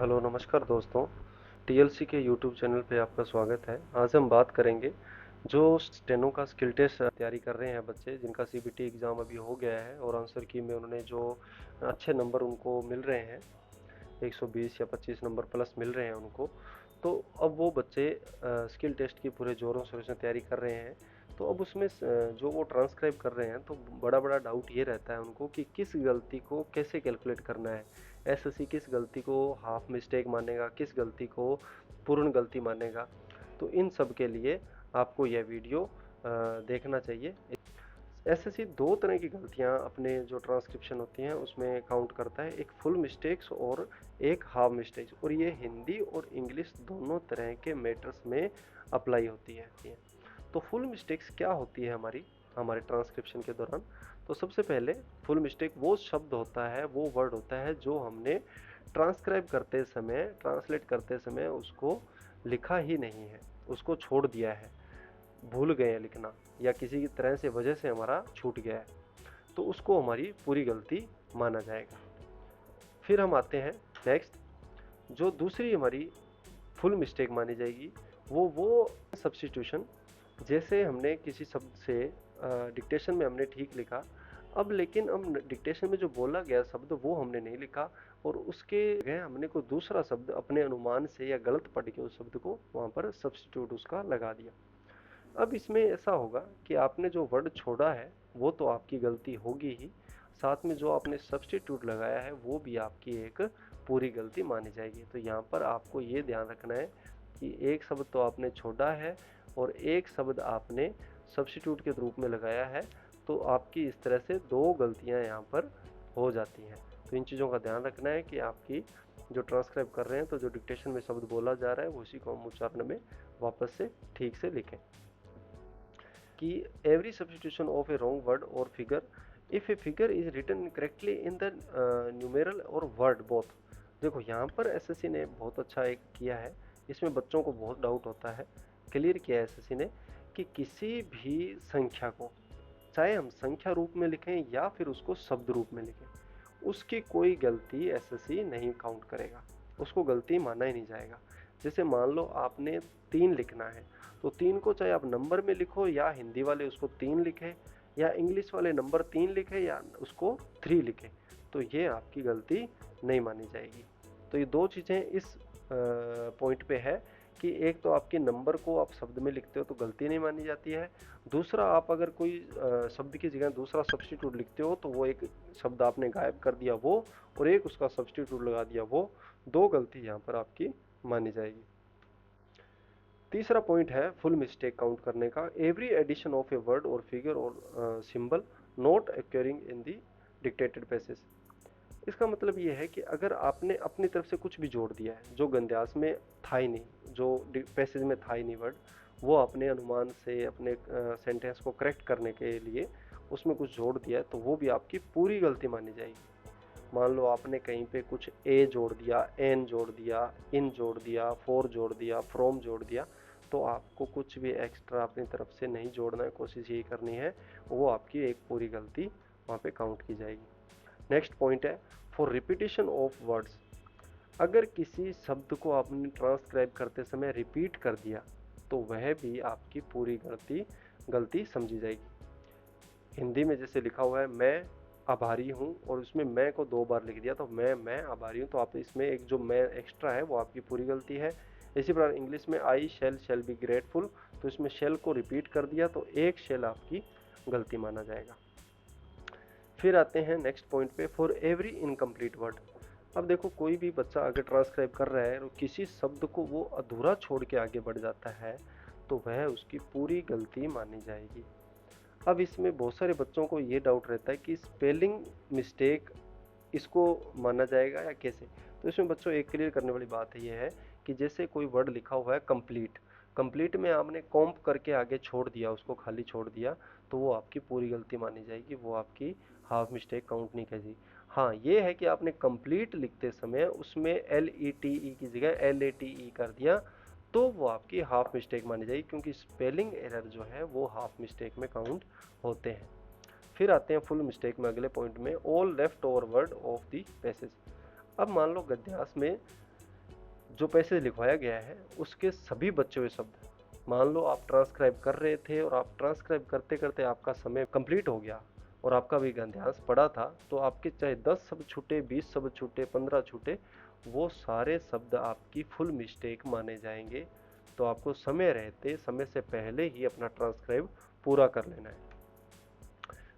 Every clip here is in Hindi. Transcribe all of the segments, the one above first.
हेलो नमस्कार दोस्तों। टीएलसी के यूट्यूब चैनल पे आपका स्वागत है। आज हम बात करेंगे जो स्टेनो का स्किल टेस्ट तैयारी कर रहे हैं बच्चे, जिनका सीबीटी एग्ज़ाम अभी हो गया है और आंसर की में उन्होंने जो अच्छे नंबर उनको मिल रहे हैं, 120 या 25 नंबर प्लस मिल रहे हैं उनको। तो अब वो बच्चे स्किल टेस्ट की पूरे ज़ोरों शोरों से तैयारी कर रहे हैं। तो अब उसमें जो वो ट्रांसक्राइब कर रहे हैं, तो बड़ा बड़ा डाउट ये रहता है उनको कि किस गलती को कैसे कैलकुलेट करना है। एसएससी किस गलती को हाफ मिस्टेक मानेगा, किस गलती को पूर्ण गलती मानेगा। तो इन सब के लिए आपको यह वीडियो देखना चाहिए। एसएससी दो तरह की गलतियां अपने जो ट्रांसक्रिप्शन होती हैं उसमें काउंट करता है, एक फुल मिस्टेक्स और एक हाफ मिस्टेक्स, और ये हिंदी और इंग्लिश दोनों तरह के मैटर्स में अप्लाई होती है। तो फुल मिस्टेक्स क्या होती है हमारे ट्रांसक्रिप्शन के दौरान। तो सबसे पहले फुल मिस्टेक वो शब्द होता है, वो वर्ड होता है जो हमने ट्रांसक्राइब करते समय, ट्रांसलेट करते समय उसको लिखा ही नहीं है, उसको छोड़ दिया है, भूल गए हैं लिखना, या किसी तरह से वजह से हमारा छूट गया है, तो उसको हमारी पूरी गलती माना जाएगा। फिर हम आते हैं नेक्स्ट, जो दूसरी हमारी फुल मिस्टेक मानी जाएगी वो सब्स्टिट्यूशन। जैसे हमने किसी शब्द से डिक्टेशन में हमने ठीक लिखा, अब लेकिन हम डिक्टेशन में जो बोला गया शब्द वो हमने नहीं लिखा, और उसके जगह हमने कोई दूसरा शब्द अपने अनुमान से या गलत पढ़ के उस शब्द को वहाँ पर सब्स्टिट्यूट उसका लगा दिया। अब इसमें ऐसा होगा कि आपने जो वर्ड छोड़ा है वो तो आपकी गलती होगी ही, साथ में जो आपने सब्स्टिट्यूट लगाया है वो भी आपकी एक पूरी गलती मानी जाएगी। तो यहाँ पर आपको ये ध्यान रखना है कि एक शब्द तो आपने छोड़ा है और एक शब्द आपने सब्स्टिट्यूट के रूप में लगाया है, तो आपकी इस तरह से दो गलतियाँ यहाँ पर हो जाती हैं। तो इन चीज़ों का ध्यान रखना है कि आपकी जो ट्रांसक्राइब कर रहे हैं तो जो डिक्टेशन में शब्द बोला जा रहा है उसी को हम उच्चारण में वापस से ठीक से लिखें। कि every substitution of a wrong word or figure, if a figure is written incorrectly in the numeral or word both। देखो यहाँ पर एसएससी ने बहुत अच्छा एक किया है, इसमें बच्चों को बहुत डाउट होता है, क्लियर किया है एसएससी ने कि किसी भी संख्या को चाहे हम संख्या रूप में लिखें या फिर उसको शब्द रूप में लिखें, उसकी कोई गलती एसएससी नहीं काउंट करेगा, उसको गलती माना ही नहीं जाएगा। जैसे मान लो आपने 3 लिखना है, तो 3 को चाहे आप नंबर में लिखो या हिंदी वाले उसको 3 लिखे या इंग्लिश वाले नंबर 3 लिखे या उसको 3 लिखे, तो ये आपकी गलती नहीं मानी जाएगी। तो ये दो चीज़ें इस पॉइंट पे है कि एक तो आपके नंबर को आप शब्द में लिखते हो तो गलती नहीं मानी जाती है, दूसरा आप अगर कोई शब्द की जगह दूसरा सब्स्टिट्यूट लिखते हो तो वो एक शब्द आपने गायब कर दिया वो, और एक उसका सब्स्टिट्यूट लगा दिया वो, दो गलती यहाँ पर आपकी मानी जाएगी। तीसरा पॉइंट है फुल मिस्टेक काउंट करने का, every addition of a word और फिगर और symbol not occurring in the dictated passage. इसका मतलब ये है कि अगर आपने अपनी तरफ से कुछ भी जोड़ दिया है जो गंध्यास में था ही नहीं, जो पैसेज में था ही नहीं वर्ड, वो अपने अनुमान से अपने सेंटेंस को करेक्ट करने के लिए उसमें कुछ जोड़ दिया है, तो वो भी आपकी पूरी गलती मानी जाएगी। मान लो आपने कहीं पे कुछ ए जोड़ दिया, एन जोड़ दिया, इन जोड़ दिया, फॉर जोड़ दिया, फ्रॉम जोड़ दिया, तो आपको कुछ भी एक्स्ट्रा अपनी तरफ से नहीं जोड़ना है, कोशिश यही करनी है, वो आपकी एक पूरी गलती वहाँ पे काउंट की जाएगी। नेक्स्ट पॉइंट है फॉर रिपीटिशन ऑफ वर्ड्स। अगर किसी शब्द को आपने ट्रांसक्राइब करते समय रिपीट कर दिया तो वह भी आपकी पूरी गलती समझी जाएगी। हिंदी में जैसे लिखा हुआ है मैं आभारी हूँ और उसमें मैं को 2 बार लिख दिया, तो मैं आभारी हूँ, तो आप इसमें एक जो मैं एक्स्ट्रा है वो आपकी पूरी गलती है। इसी प्रकार इंग्लिश में आई शैल बी ग्रेटफुल, तो इसमें शैल को रिपीट कर दिया तो एक शैल आपकी गलती माना जाएगा। फिर आते हैं नेक्स्ट पॉइंट पे, फॉर एवरी इनकम्प्लीट वर्ड। अब देखो कोई भी बच्चा अगर ट्रांसक्राइब कर रहा है और किसी शब्द को वो अधूरा छोड़ के आगे बढ़ जाता है तो वह उसकी पूरी गलती मानी जाएगी। अब इसमें बहुत सारे बच्चों को ये डाउट रहता है कि स्पेलिंग मिस्टेक इसको माना जाएगा या कैसे। तो इसमें बच्चों एक क्लियर करने वाली बात ये है कि जैसे कोई वर्ड लिखा हुआ है कंप्लीट, कंप्लीट में आपने कॉम्प करके आगे छोड़ दिया, उसको खाली छोड़ दिया, तो वो आपकी पूरी गलती मानी जाएगी, वो आपकी हाफ मिस्टेक काउंट नहीं करेगी। हाँ ये है कि आपने कंप्लीट लिखते समय उसमें LETE की जगह LATE कर दिया, तो वो आपकी हाफ मिस्टेक मानी जाएगी, क्योंकि स्पेलिंग एरर जो है वो हाफ मिस्टेक में काउंट होते हैं। फिर आते हैं फुल मिस्टेक में अगले पॉइंट में, all left over word of the passage. अब मान लो गद्यांश में जो पैसेज लिखवाया गया है उसके सभी बचे हुए शब्द, मान लो आप ट्रांसक्राइब कर रहे थे और आप ट्रांसक्राइब करते करते आपका समय कंप्लीट हो गया और आपका भी गद्यांश पड़ा था, तो आपके चाहे 10 शब्द छूटे, 20 शब्द छूटे, 15 छूटे, वो सारे शब्द आपकी फुल मिस्टेक माने जाएंगे। तो आपको समय रहते, समय से पहले ही अपना ट्रांसक्राइब पूरा कर लेना है।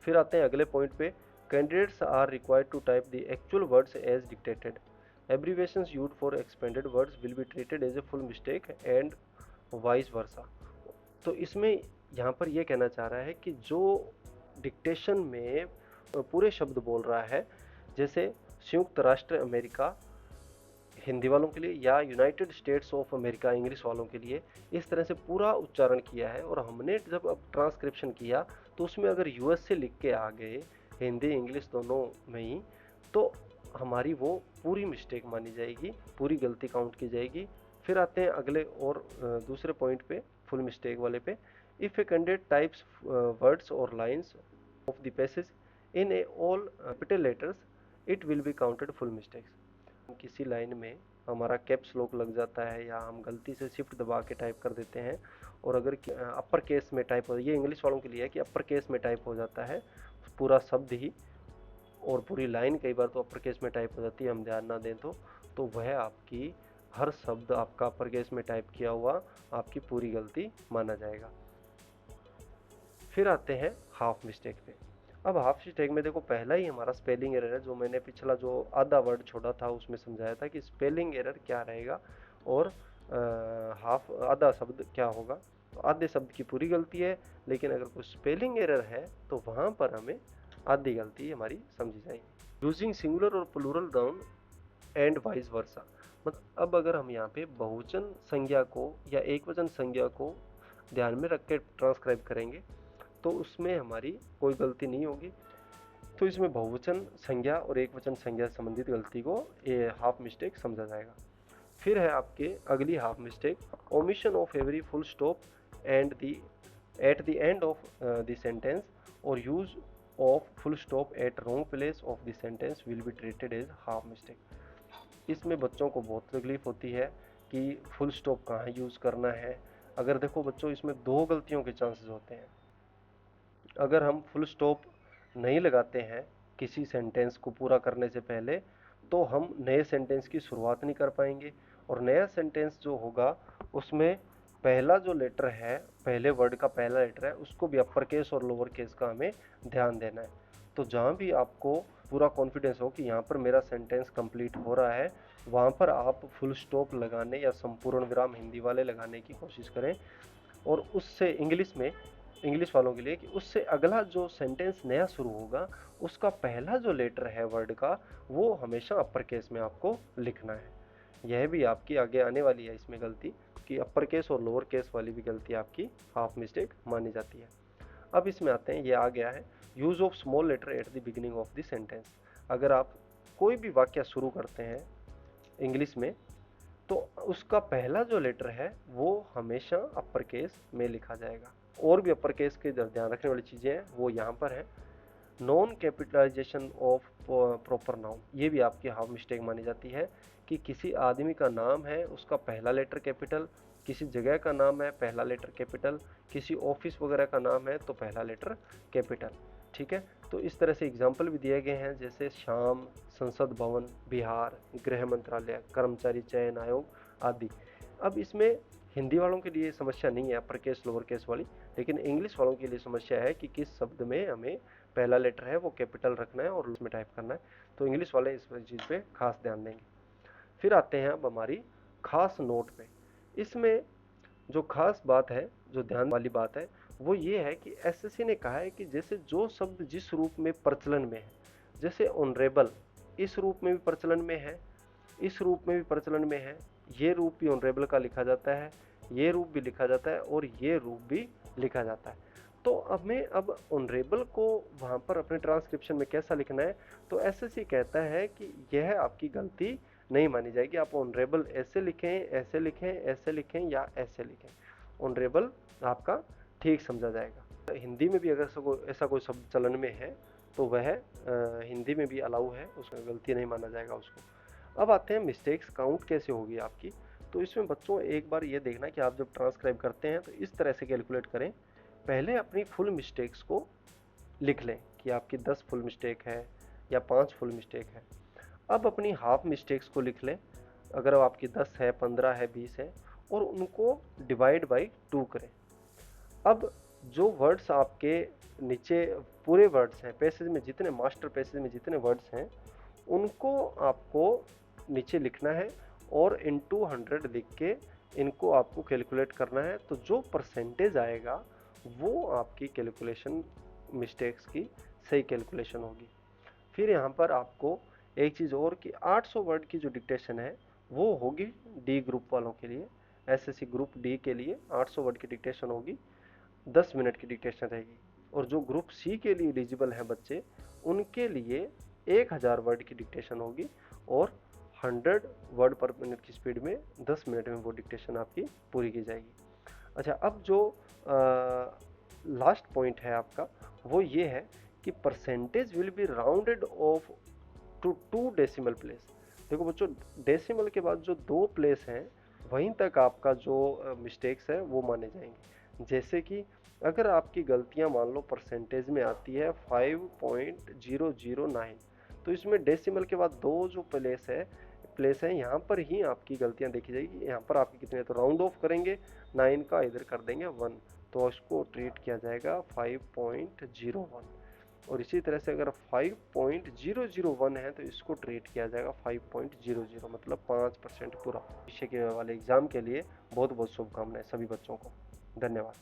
फिर आते हैं अगले पॉइंट पे, candidates are required to type the actual words as dictated, abbreviations used for expanded words will be treated as a full mistake and vice versa. तो इसमें यहाँ पर ये कहना चाह रहा है कि जो डिक्टेशन में पूरे शब्द बोल रहा है, जैसे संयुक्त राष्ट्र अमेरिका हिंदी वालों के लिए या United states of America English वालों के लिए, इस तरह से पूरा उच्चारण किया है। और हमने जब अब ट्रांसक्रिप्शन किया तो उसमें अगर यूएस से लिख के आ गए हिंदी इंग्लिश दोनों में ही, तो हमारी वो पूरी मिस्टेक मानी जाएगी, पूरी गलती काउंट की जाएगी। फिर आते हैं अगले और दूसरे पॉइंट पे, फुल मिस्टेक वाले पे, if a candidate types words और lines of the passage in a all capital letters it will be counted full mistakes. किसी लाइन में हमारा कैप्स लॉक लग जाता है या हम गलती से शिफ्ट दबा के टाइप कर देते हैं, और अगर अपर केस में टाइप हो, ये इंग्लिश वालों के लिए है कि अपर केस में टाइप हो जाता है पूरा शब्द ही, और पूरी लाइन कई बार तो अपर केस में टाइप हो जाती है, हम ध्यान ना दें तो वह आपकी हर शब्द आपका अपर केस में टाइप किया हुआ आपकी पूरी गलती माना जाएगा। फिर आते हैं हाफ मिस्टेक पे। अब हाफ मिस्टेक में देखो, पहला ही हमारा स्पेलिंग एरर है, जो मैंने पिछला जो आधा वर्ड छोड़ा था उसमें समझाया था कि स्पेलिंग एरर क्या रहेगा और हाफ आधा शब्द क्या होगा। तो आधे शब्द की पूरी गलती है, लेकिन अगर कोई स्पेलिंग एरर है तो वहाँ पर हमें आधी गलती हमारी समझी जाएगी। यूजिंग सिंगुलर और plural noun and vice versa, मतलब अब अगर हम यहाँ पे बहुवचन संज्ञा को या एकवचन संज्ञा को ध्यान में रख के ट्रांसक्राइब करेंगे तो उसमें हमारी कोई गलती नहीं होगी। तो इसमें बहुवचन संज्ञा और एकवचन संज्ञा से संबंधित गलती को ये हाफ मिस्टेक समझा जाएगा। फिर है आपके अगली half mistake, omission of every full stop and the at the end of the sentence और use of full stop at wrong place of the sentence will be treated as half mistake. इसमें बच्चों को बहुत तकलीफ होती है कि फुल स्टॉप कहाँ यूज़ करना है। अगर देखो बच्चों, इसमें दो गलतियों के चांसेस होते हैं। अगर हम फुल स्टॉप नहीं लगाते हैं किसी सेंटेंस को पूरा करने से पहले, तो हम नए सेंटेंस की शुरुआत नहीं कर पाएंगे, और नया सेंटेंस जो होगा उसमें पहला जो लेटर है, पहले वर्ड का पहला लेटर है, उसको भी अपर केस और लोअर केस का हमें ध्यान देना है। तो जहाँ भी आपको पूरा कॉन्फिडेंस हो कि यहाँ पर मेरा सेंटेंस कंप्लीट हो रहा है, वहाँ पर आप फुल स्टॉप लगाने या संपूर्ण विराम हिंदी वाले लगाने की कोशिश करें। और उससे इंग्लिश वालों के लिए कि उससे अगला जो सेंटेंस नया शुरू होगा उसका पहला जो लेटर है वर्ड का, वो हमेशा अपर केस में आपको लिखना है। यह भी आपकी आगे आने वाली है इसमें गलती, कि अपर केस और लोअर केस वाली भी गलती आपकी हाफ मिस्टेक मानी जाती है। अब इसमें आते हैं, ये आ गया है use of small letter at the beginning of the sentence. अगर आप कोई भी वाक्य शुरू करते हैं इंग्लिश में, तो उसका पहला जो लेटर है वो हमेशा अपर केस में लिखा जाएगा। और भी अपर केस के ध्यान रखने वाली चीज़ें हैं वो यहाँ पर है। Non capitalization of proper noun, ये भी आपकी हाफ मिस्टेक मानी जाती है कि किसी आदमी का नाम है, उसका पहला लेटर कैपिटल, किसी जगह का नाम है पहला लेटर कैपिटल, किसी ऑफिस वगैरह का नाम है तो पहला लेटर कैपिटल। ठीक है, तो इस तरह से एग्जाम्पल भी दिए गए हैं, जैसे श्याम, संसद भवन, बिहार, गृह मंत्रालय, कर्मचारी चयन आयोग आदि। अब इसमें हिंदी वालों के लिए समस्या नहीं है अपर केस लोअर केस वाली, लेकिन इंग्लिश वालों के लिए समस्या है कि किस शब्द में हमें पहला लेटर है वो कैपिटल रखना है और उसमें टाइप करना है। तो इंग्लिश वाले इस चीज़ पे खास ध्यान देंगे। फिर आते हैं अब हमारी खास नोट पे। इसमें जो खास बात है, जो ध्यान वाली बात है, वो ये है कि एसएससी ने कहा है कि जैसे जो शब्द जिस रूप में प्रचलन में है, जैसे ऑनरेबल इस रूप में भी प्रचलन में है, इस रूप में भी प्रचलन में है, ये रूप भी ऑनरेबल का लिखा जाता है, ये रूप भी लिखा जाता है और ये रूप भी लिखा जाता है। तो हमें अब ऑनरेबल को वहाँ पर अपने ट्रांसक्रिप्शन में कैसा लिखना है, तो एसएससी कहता है कि यह आपकी गलती नहीं मानी जाएगी। आप ऑनरेबल ऐसे लिखें, ऐसे लिखें, ऐसे लिखें या ऐसे लिखें, ऑनरेबल आपका ठीक समझा जाएगा। हिंदी में भी अगर ऐसा कोई शब्द चलन में है तो वह हिंदी में भी अलाउ है, उसमें गलती नहीं माना जाएगा उसको। अब आते हैं मिस्टेक्स काउंट कैसे होगी आपकी। तो इसमें बच्चों एक बार ये देखना कि आप जब ट्रांसक्राइब करते हैं तो इस तरह से कैलकुलेट करें। पहले अपनी फुल मिस्टेक्स को लिख लें कि आपकी 10 फुल मिस्टेक है या 5 फुल मिस्टेक है। अब अपनी हाफ मिस्टेक्स को लिख लें, अगर आपकी 10 है, 15 है, 20 है, और उनको डिवाइड बाई 2 करें। अब जो वर्ड्स आपके नीचे पूरे वर्ड्स हैं पैसेज में, जितने मास्टर पैसेज में जितने वर्ड्स हैं उनको आपको नीचे लिखना है और इनटू 100 लिख के इनको आपको कैलकुलेट करना है। तो जो परसेंटेज आएगा वो आपकी कैलकुलेशन मिस्टेक्स की सही कैलकुलेशन होगी। फिर यहाँ पर आपको एक चीज़ और कि 800 वर्ड की जो डिक्टेशन है वो होगी डी ग्रुप वालों के लिए। एसएससी ग्रुप डी के लिए 800 वर्ड की डिक्टेशन होगी, 10 मिनट की डिक्टेशन रहेगी। और जो ग्रुप सी के लिए एलिजिबल हैं बच्चे, उनके लिए 1000 वर्ड की डिक्टेशन होगी और 100 वर्ड पर मिनट की स्पीड में 10 मिनट में वो डिक्टेशन आपकी पूरी की जाएगी। अच्छा, अब जो लास्ट पॉइंट है आपका वो ये है कि percentage will be rounded off to 2 decimal place. देखो बच्चों, डेसिमल के बाद जो 2 प्लेस हैं वहीं तक आपका जो मिस्टेक्स है वो माने जाएंगे। जैसे कि अगर आपकी गलतियां मान लो परसेंटेज में आती है 5.009, तो इसमें डेसिमल के बाद 2 जो प्लेस है यहाँ पर ही आपकी गलतियां देखी जाएगी। यहाँ पर आपकी कितने, तो राउंड ऑफ करेंगे 9 का, इधर कर देंगे 1, तो इसको ट्रीट किया जाएगा 5.01। और इसी तरह से अगर 5.001 है तो इसको ट्रीट किया जाएगा 5.00, मतलब 5% पूरा। भविष्य के वाले एग्जाम के लिए बहुत बहुत शुभकामनाएं सभी बच्चों को। धन्यवाद।